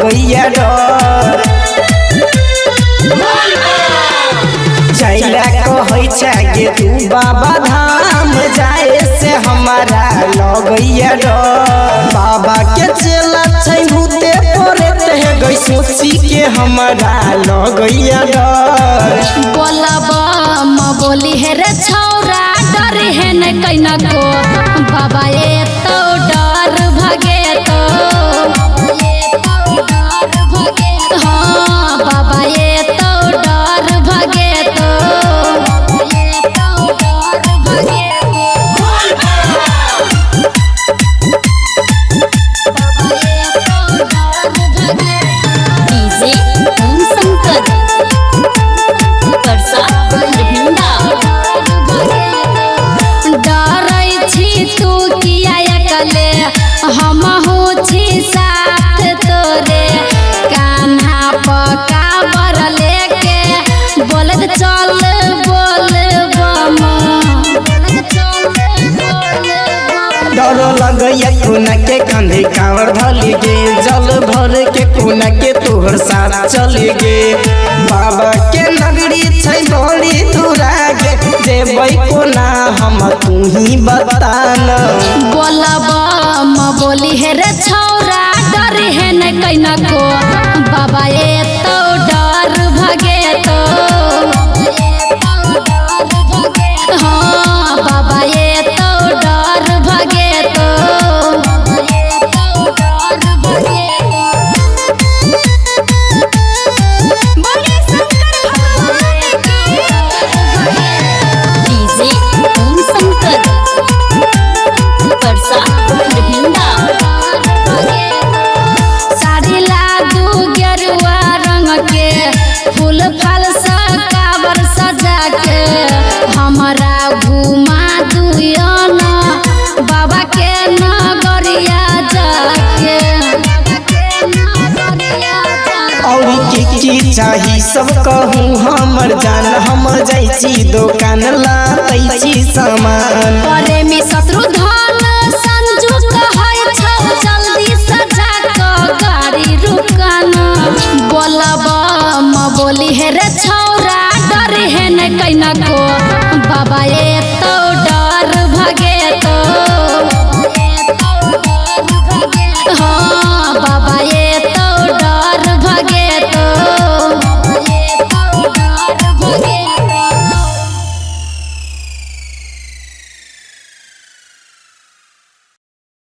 लगैया डर चैला कहै छे तू बाबा धाम जाए से हमारा लगैया डर बाबा के चेला छै भूते परे रह गई सोची के हमारा लगैया डर बोलबा म बोली हे रे छौरा डर है न कैना को बाबा ये तो डर भगे तो हाँ बाबा ये तो डर भगे तो डीजे ओम शंकर परसा भिंडा डरै छी तू किया एकले हम हो छी साथ तोरे कान्हा पका बर लेके बोलत चल बोल बम डर लगैया कोना के कंधे कांवर धली गे जल भर के कोना के तोहर साथ चले गे बाबा के नगरी छै बड़ी दूरा गे जेबै कोना हम तू ही बताना बोलबा म बोली हे रे छौरा डर है न कैना को बाबा ये तो डर भगे तो हाँ बाबा ये तो डर भगे तो डीजे ओम शंकर परसा भिंडा साड़ी लादू गेरुआ रंग के फूल फल काबर सजा के हमारा घुमा दुयाना बाबा के नगरिया जाके और की चाही सब कहूँ हमर जान हम जाइ छी दुकान लातै छी सामान प्रेमी शत्रुधन संजू कहै छौ जल्दी सजा क गाड़ी रुकाना बोलबा म बोली हे रे छौ